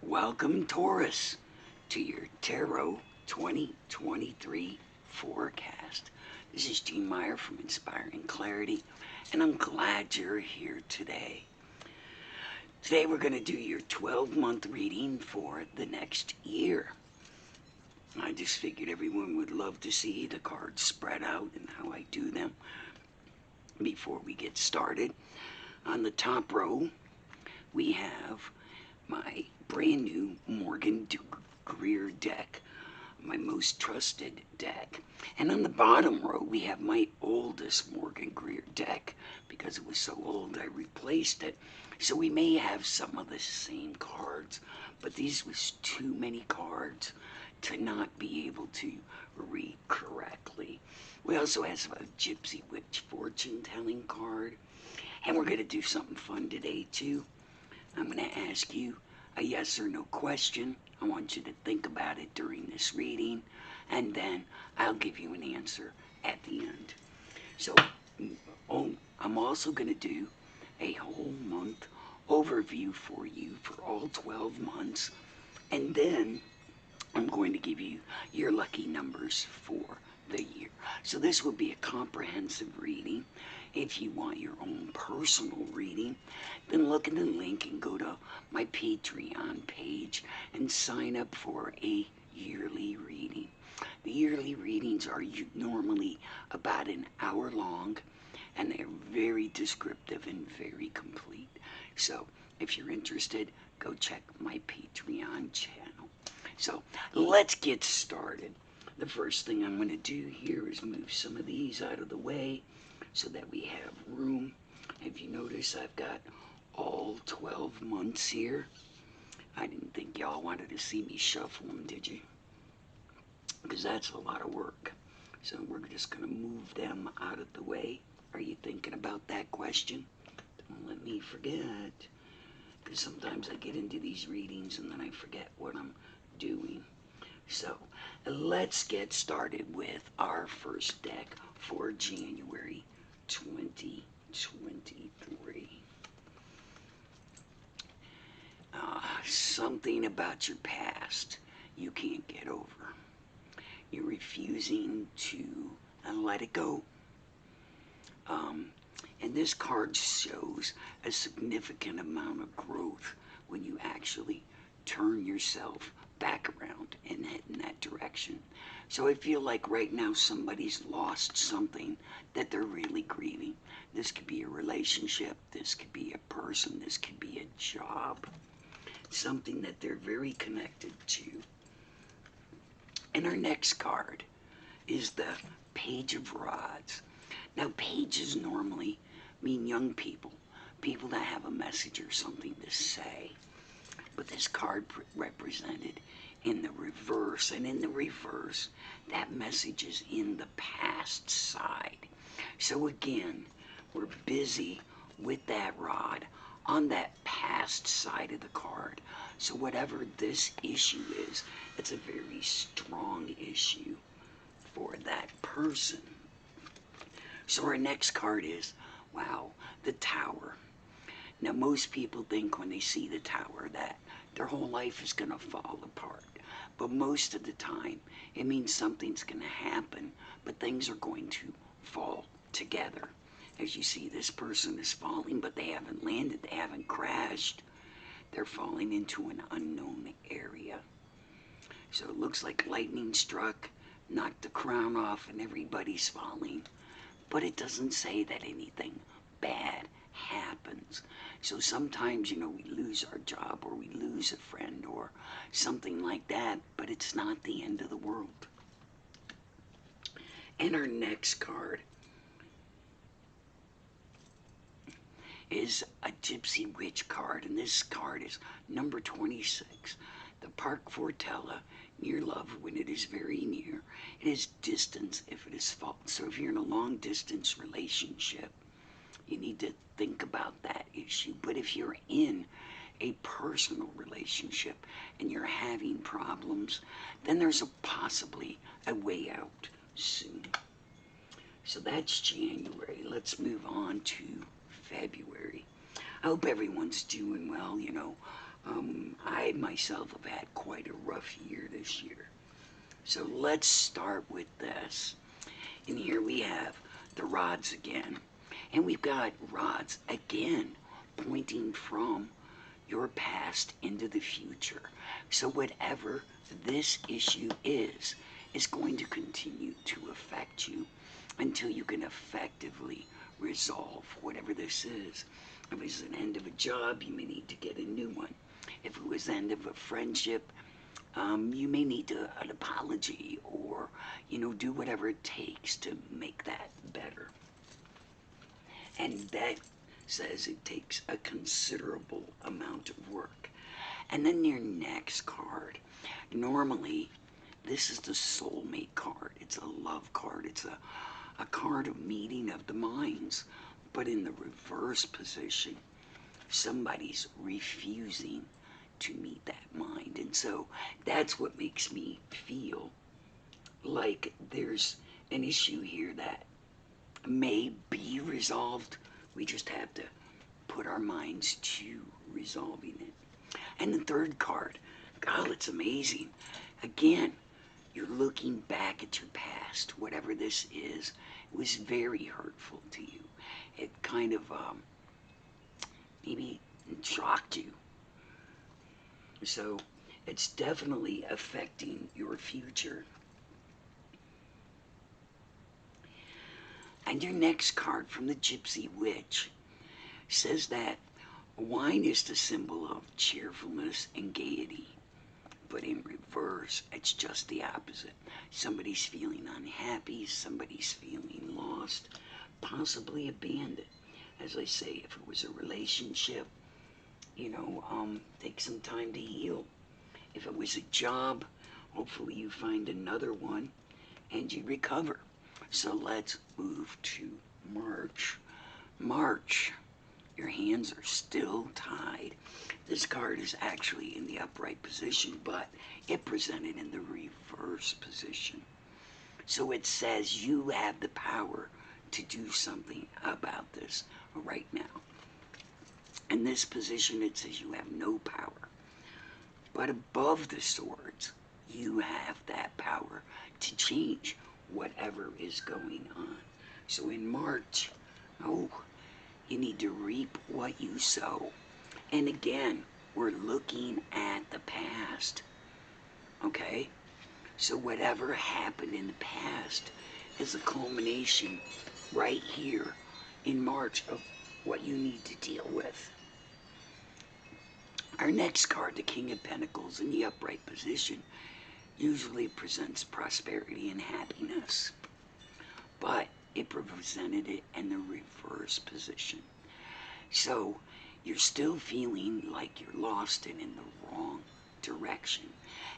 Welcome, Taurus, to your Tarot 2023 forecast. This is Gene Meyer from Inspiring Clarity, and I'm glad you're here today. Today we're going to do your 12-month reading for the next year. I just figured everyone would love to see the cards spread out and how I do them. Before we get started, on the top row, we have my brand new Morgan Greer deck, my most trusted deck. And on the bottom row, we have my oldest Morgan Greer deck. Because it was so old, I replaced it. So we may have some of the same cards, but these was too many cards to not be able to read correctly. We also have a Gypsy Witch fortune telling card. And we're going to do something fun today too. I'm going to ask you a yes or no question. I want you to think about it during this reading, and then I'll give you an answer at the end. So I'm also going to do a whole month overview for you for all 12 months, and then I'm going to give you your lucky numbers for the year. So this will be a comprehensive reading. If you want your own personal reading, then look at the link and go to my Patreon page and sign up for a yearly reading. The yearly readings are normally about an hour long, and they're very descriptive and very complete. So if you're interested, go check my Patreon channel. So let's get started. The first thing I'm going to do here is move some of these out of the way so that we have room. If you notice, I've got all 12 months here. I didn't think y'all wanted to see me shuffle them, did you? Because that's a lot of work. So we're just going to move them out of the way. Are you thinking about that question? Don't let me forget. Because sometimes I get into these readings and then I forget what I'm doing. So let's get started with our first deck for January 2023. Something about your past you can't get over. You're refusing to let it go. And this card shows a significant amount of growth when you actually turn yourself back around and head in that direction. So I feel like right now somebody's lost something that they're really grieving. This could be a relationship, this could be a person, this could be a job, something that they're very connected to. And our next card is the Page of Rods. Now, pages normally mean young people, people that have a message or something to say. But this card represented in the reverse, and in the reverse, that message is in the past side. So again, we're busy with that rod on that past side of the card. So whatever this issue is, it's a very strong issue for that person. So our next card is, wow, the Tower. Now, most people think when they see the Tower that their whole life is going to fall apart. But most of the time, it means something's going to happen, but things are going to fall together. As you see, this person is falling, but they haven't landed, they haven't crashed. They're falling into an unknown area. So it looks like lightning struck, knocked the crown off, and everybody's falling. But it doesn't say that anything bad happens. So sometimes, we lose our job or we lose a friend or something like that, but it's not the end of the world. And our next card is a Gypsy Witch card, and this card is number 26. The Park Fortella, near love when it is very near. It is distance if it is false. So if you're in a long distance relationship, you need to think about that issue. But if you're in a personal relationship and you're having problems, then there's possibly a way out soon. So that's January. Let's move on to February. I hope everyone's doing well. I myself have had quite a rough year this year. So let's start with this. And here we have the rods again. And we've got rods again pointing from your past into the future. So whatever this issue is going to continue to affect you until you can effectively resolve whatever this is. If it's an end of a job, you may need to get a new one. If it was the end of a friendship, you may need an apology or, do whatever it takes to make that better. And that says it takes a considerable amount of work. And then your next card, normally this is the soulmate card. It's a love card. It's a card of meeting of the minds. But in the reverse position, somebody's refusing to meet that mind. And so that's what makes me feel like there's an issue here that may be resolved. We just have to put our minds to resolving it. And the third card, God, it's amazing. Again, you're looking back at your past. Whatever this is, it was very hurtful to you. It kind of maybe shocked you. So it's definitely affecting your future. And your next card from the Gypsy Witch says that wine is the symbol of cheerfulness and gaiety. But in reverse, it's just the opposite. Somebody's feeling unhappy, somebody's feeling lost, possibly abandoned. As I say, if it was a relationship, take some time to heal. If it was a job, hopefully you find another one and you recover. So let's move to March. March, your hands are still tied. This card is actually in the upright position, but it presented in the reverse position. So it says you have the power to do something about this right now. In this position, it says you have no power. But above the swords, you have that power to change whatever is going on. So in March, you need to reap what you sow. And again, we're looking at the past. Okay? So whatever happened in the past is a culmination right here in March of what you need to deal with. Our next card, the King of Pentacles in the upright position, usually presents prosperity and happiness. But it presented it in the reverse position. So you're still feeling like you're lost and in the wrong direction.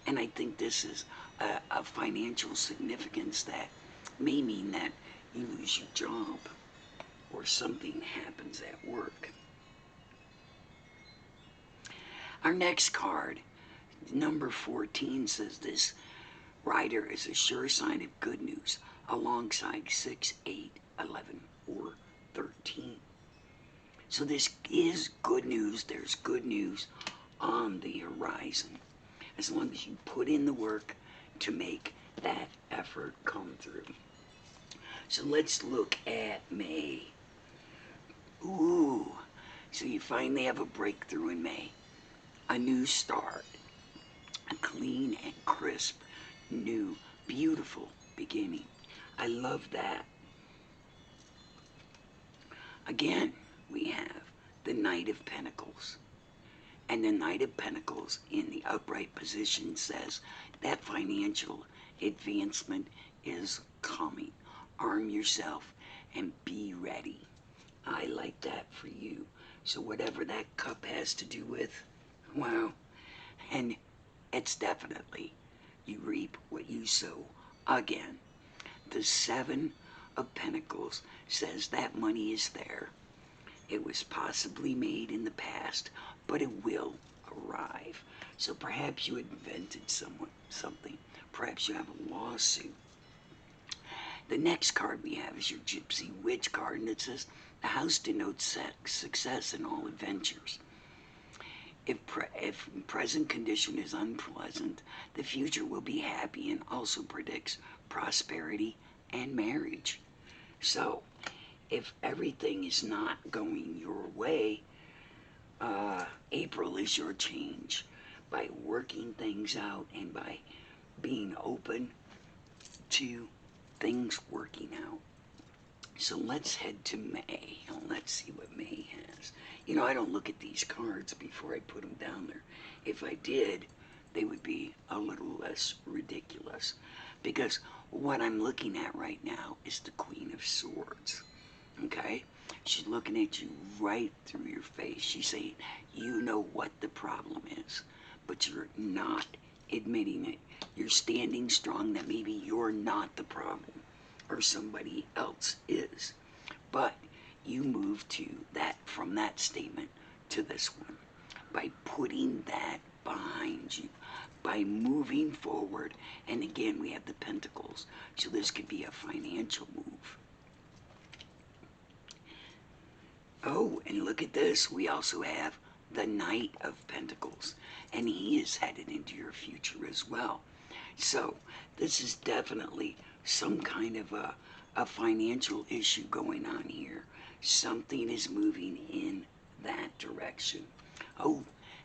And I think this is a financial significance that may mean that you lose your job or something happens at work. Our next card, number 14, says this rider is a sure sign of good news alongside 6, 8, 11, or 13. So this is good news. There's good news on the horizon as long as you put in the work to make that effort come through. So let's look at May. Ooh, so you finally have a breakthrough in May. A new start, a clean and crisp, new, beautiful beginning. I love that. Again, we have the Knight of Pentacles. And the Knight of Pentacles in the upright position says that financial advancement is coming. Arm yourself and be ready. I like that for you. So whatever that cup has to do with, wow. And it's definitely you reap what you sow. Again, the 7 of Pentacles says that money is there. It was possibly made in the past, but it will arrive. So perhaps you invented something. Perhaps you have a lawsuit. The next card we have is your Gypsy Witch card, and it says the house denotes success in all adventures. If present condition is unpleasant, the future will be happy and also predicts prosperity and marriage. So, if everything is not going your way, April is your change. By working things out and by being open to things working out. So let's head to May. Let's see what May has. You know, I don't look at these cards before I put them down there. If I did, they would be a little less ridiculous. Because what I'm looking at right now is the Queen of Swords. Okay? She's looking at you right through your face. She's saying, you know what the problem is, but you're not admitting it. You're standing strong that maybe you're not the problem or somebody else is. But you move to that, from that statement to this one, by putting that behind you, by moving forward. And again, we have the Pentacles, so this could be a financial move. Oh, and look at this. We also have the Knight of Pentacles, and he is headed into your future as well. So this is definitely some kind of a financial issue going on here. Something is moving in that direction. Oh,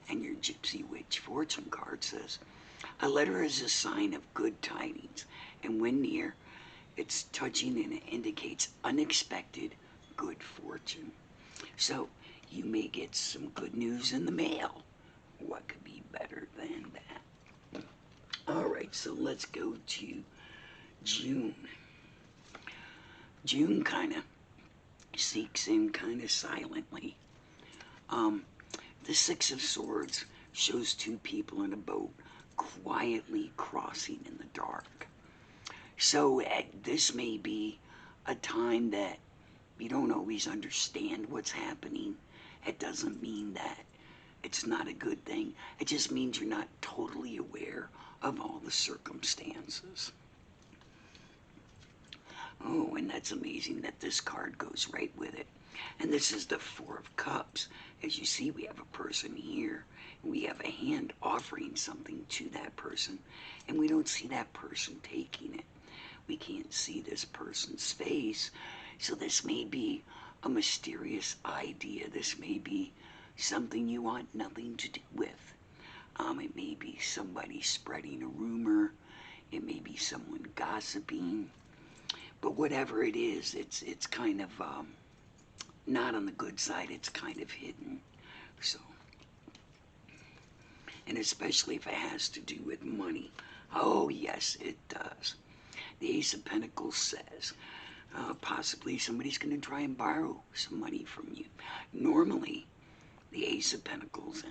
and your Gypsy Witch fortune card says, a letter is a sign of good tidings, and when near, it's touching and it indicates unexpected good fortune. So you may get some good news in the mail. What could be better than that? All right, so let's go to June. June kind of seeks in kind of silently. The Six of Swords shows two people in a boat quietly crossing in the dark. So this may be a time that you don't always understand what's happening. It doesn't mean that it's not a good thing. It just means you're not totally aware of all the circumstances. Oh, and that's amazing that this card goes right with it. And this is the Four of Cups. As you see, we have a person here. We have a hand offering something to that person. And we don't see that person taking it. We can't see this person's face. So this may be a mysterious idea. This may be something you want nothing to do with. It may be somebody spreading a rumor. It may be someone gossiping. But whatever it is, it's kind of not on the good side. It's kind of hidden. So, and especially if it has to do with money. Oh yes, it does. The Ace of Pentacles says, possibly somebody's going to try and borrow some money from you. Normally, the Ace of Pentacles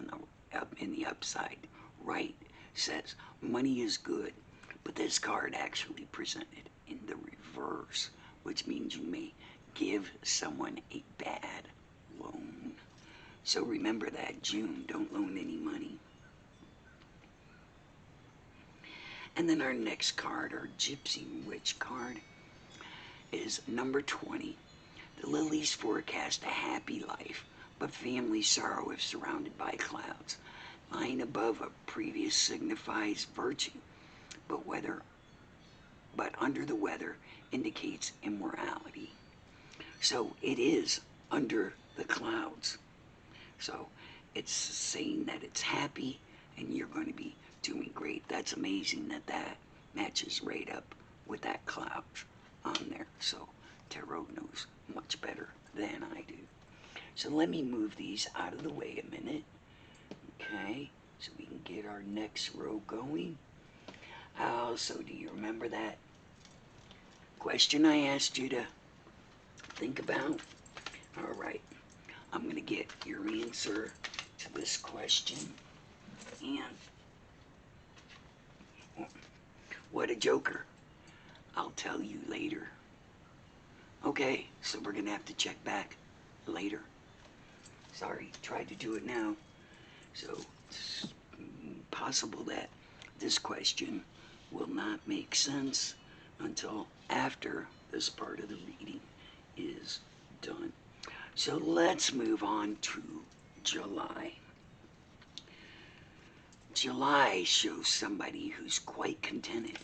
in the upside right says money is good, but this card actually presented in the reverse, which means you may give someone a bad loan. So remember that, June, don't loan any money. And then our next card, our Gypsy Witch card, is number 20. The lilies forecast a happy life, but family sorrow if surrounded by clouds. Lying above a previous signifies virtue, but under the weather indicates immorality. So it is under the clouds. So it's saying that it's happy and you're going to be doing great. That's amazing that that matches right up with that cloud on there. So Tarot knows much better than I do. So let me move these out of the way a minute. Okay, so we can get our next row going. So do you remember that question I asked you to think about? All right, I'm going to get your answer to this question. And what a joker. I'll tell you later. Okay, so we're going to have to check back later. Sorry, tried to do it now. So it's possible that this question will not make sense until after this part of the reading is done. So let's move on to July. July shows somebody who's quite contented.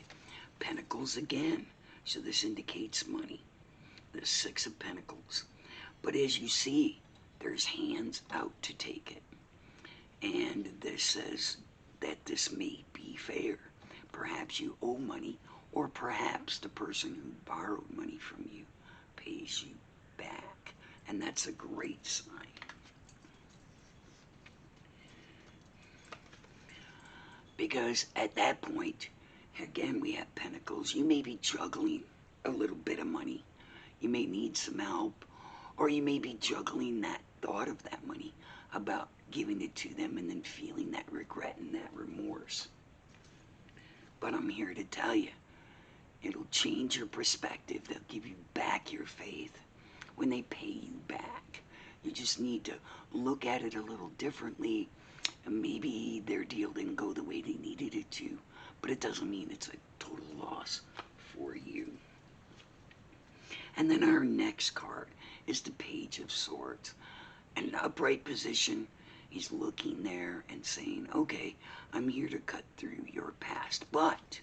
Pentacles again, so this indicates money. The Six of Pentacles. But as you see, there's hands out to take it. And this says that this may be fair. Perhaps you owe money, or perhaps the person who borrowed money from you pays you back. And that's a great sign. Because at that point, again, we have Pentacles. You may be juggling a little bit of money. You may need some help, or you may be juggling that thought of that money about giving it to them and then feeling that regret and that remorse. But I'm here to tell you, it'll change your perspective. They'll give you back your faith when they pay you back. You just need to look at it a little differently. And maybe their deal didn't go the way they needed it to, but it doesn't mean it's a total loss for you. And then our next card is the Page of Swords. In an upright position, he's looking there and saying, okay, I'm here to cut through your past. But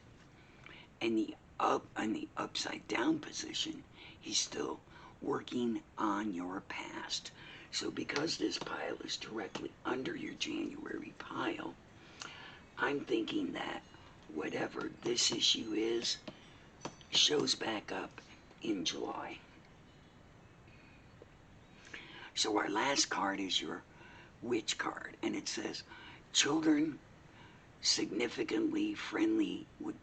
in the upside down position, he's still working on your past. So because this pile is directly under your January pile, I'm thinking that whatever this issue is, shows back up in July. So our last card is your Witch card, and it says, children significantly friendly with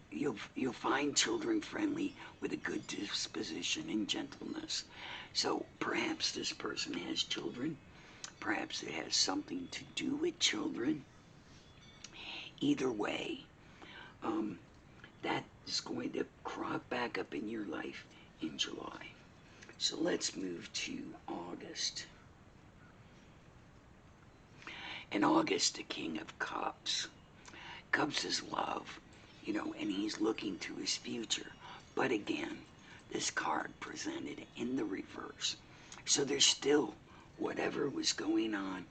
you'll find children friendly with a good disposition and gentleness. So perhaps this person has children. Perhaps it has something to do with children. Either way, that is going to crop back up in your life in July. So let's move to August. In August, the King of Cups. Cups is love, you know, and he's looking to his future. But again, this card presented in the reverse. So there's still whatever was going on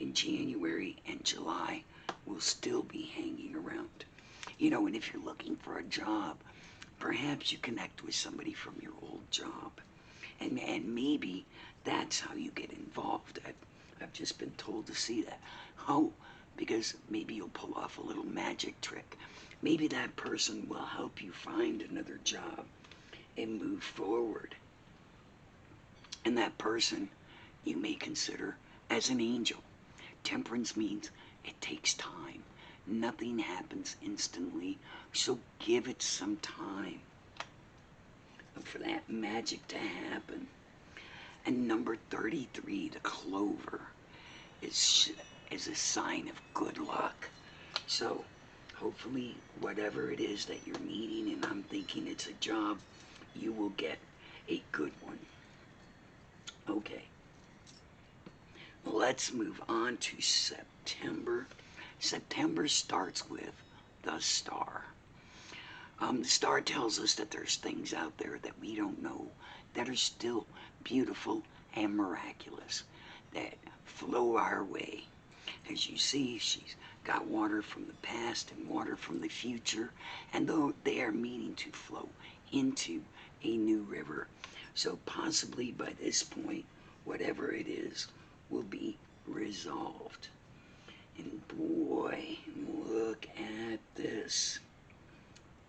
in January and July will still be hanging around. You know, and if you're looking for a job, perhaps you connect with somebody from your old job. And maybe that's how you get involved. I've just been told to see that. Oh, because maybe you'll pull off a little magic trick. Maybe that person will help you find another job and move forward. And that person you may consider as an angel. Temperance means it takes time. Nothing happens instantly, so give it some time for that magic to happen. And number 33, the clover, is a sign of good luck. So hopefully whatever it is that you're needing, and I'm thinking it's a job, you will get a good one. Okay. Let's move on to September. September starts with the Star. The Star tells us that there's things out there that we don't know that are still beautiful and miraculous that flow our way. As you see, she's got water from the past and water from the future, and though they are meaning to flow into a new river. So possibly by this point, whatever it is will be resolved. And boy, look at this.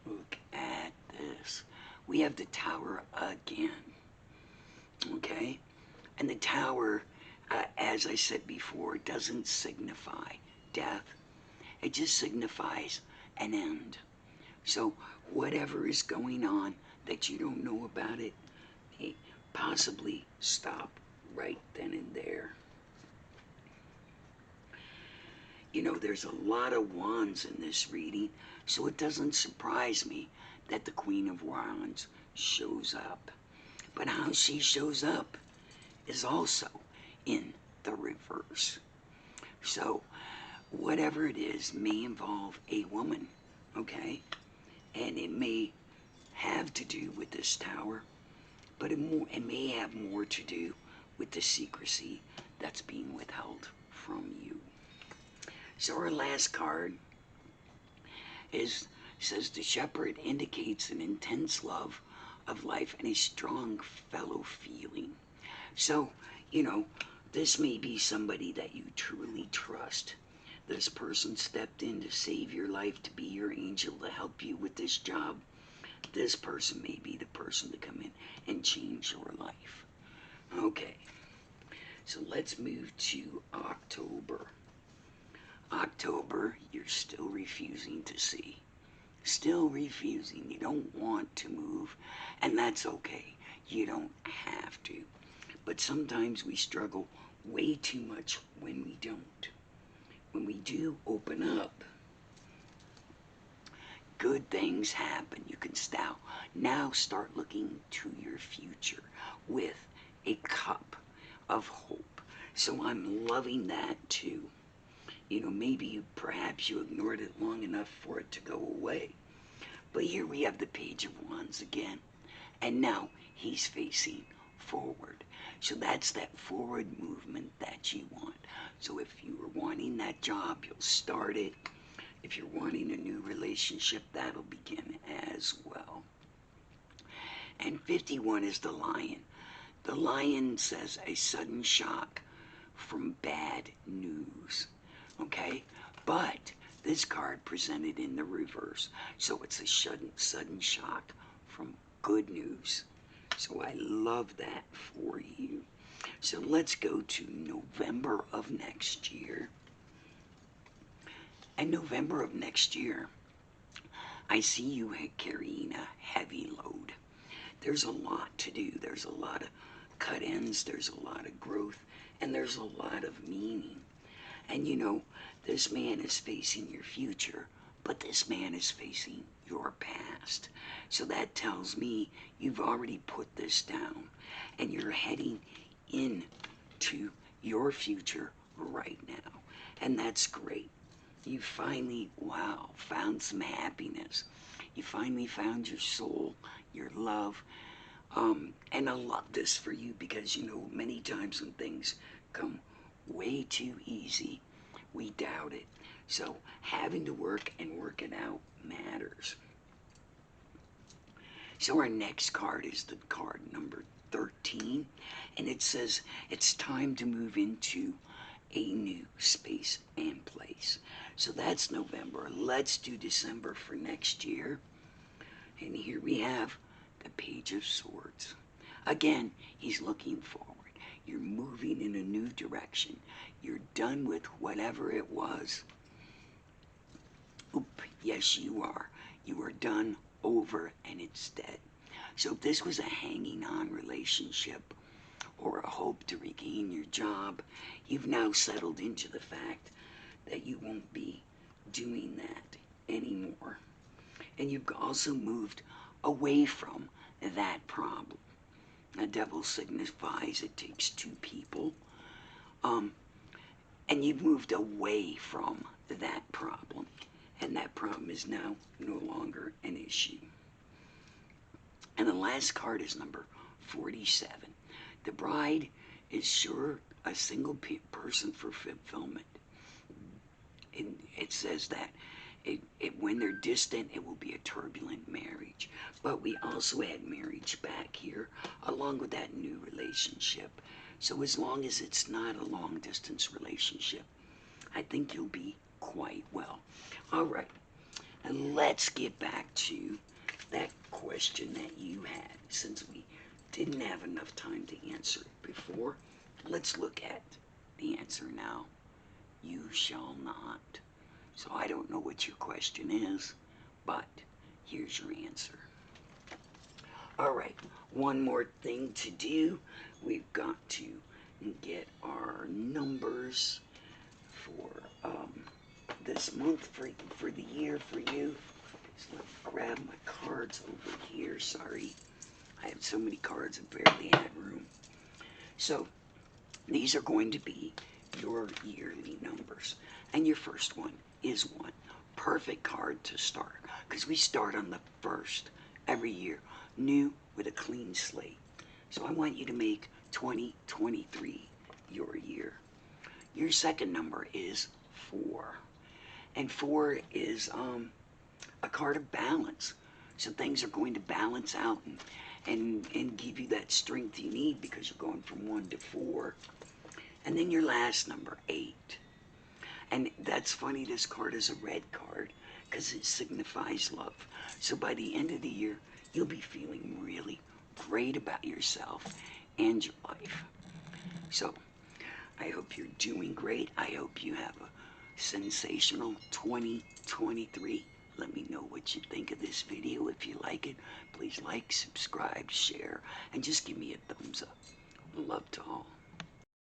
Look at this. We have the Tower again. Okay? And the Tower, as I said before, doesn't signify death. It just signifies an end. So whatever is going on that you don't know about it, may possibly stop right then and there. You know, there's a lot of wands in this reading, so it doesn't surprise me that the Queen of Wands shows up. But how she shows up is also in the reverse. So whatever it is may involve a woman, okay? And it may have to do with this Tower, but it may have more to do with the secrecy that's being withheld from you. So our last card is says the shepherd indicates an intense love of life and a strong fellow feeling. So, you know, this may be somebody that you truly trust. This person stepped in to save your life, to be your angel, to help you with this job. This person may be the person to come in and change your life. Okay, so let's move to October. October, you're still refusing to see. Still refusing. You don't want to move, and that's okay. You don't have to. But sometimes we struggle way too much when we don't. When we do open up, good things happen. You can now start looking to your future with a cup of hope. So I'm loving that too. You know, maybe perhaps you ignored it long enough for it to go away. But here we have the Page of Wands again. And now he's facing forward. So that's that forward movement that you want. So if you were wanting that job, you'll start it. If you're wanting a new relationship, that'll begin as well. And 51 is the Lion. The Lion says a sudden shock from bad news. Okay? But this card presented in the reverse. So it's a sudden shock from good news. So I love that for you. So let's go to November of next year. And November of next year, I see you carrying a heavy load. There's a lot to do. There's a lot of cut ends. There's a lot of growth. And there's a lot of meaning. And you know, this man is facing your future, but this man is facing your past. So that tells me you've already put this down and you're heading into your future right now. And that's great. You finally, wow, found some happiness. You finally found your soul, your love. And I love this for you because, you know, many times when things come way too easy, we doubt it. So having to work and work it out matters. So our next card is the card number 13, and it says it's time to move into a new space and place. So that's November. Let's do December for next year. And here we have the Page of Swords. Again, he's looking forward. You're moving in a new direction. You're done with whatever it was. Oop, yes, you are. You are done, over, and it's dead. So if this was a hanging on relationship or a hope to regain your job, you've now settled into the fact that you won't be doing that anymore. And you've also moved away from that problem. The devil signifies it takes two people. And you've moved away from that problem. And that problem is now no longer an issue. And the last card is number 47. The bride is sure a single person for fulfillment. It says that when they're distant, it will be a turbulent marriage. But we also had marriage back here, along with that new relationship. So as long as it's not a long-distance relationship, I think you'll be quite well. All right, and let's get back to that question that you had. Since we didn't have enough time to answer it before, let's look at the answer now. You shall not. So I don't know what your question is, but here's your answer. All right, one more thing to do. We've got to get our numbers for this month, for the year for you. So let me grab my cards over here. Sorry, I have so many cards I barely had room. So these are going to be your yearly numbers. And your first one is 1. Perfect card to start, because we start on the 1st every year, new with a clean slate. So I want you to make 2023 your year. Your second number is 4. And 4 is a card of balance. So things are going to balance out and give you that strength you need because you're going from 1 to 4. And then your last number, 8. And that's funny, this card is a red card because it signifies love. So by the end of the year, you'll be feeling really great about yourself and your life. So I hope you're doing great. I hope you have a sensational 2023. Let me know what you think of this video. If you like it, please like, subscribe, share, and just give me a thumbs up. Love to all.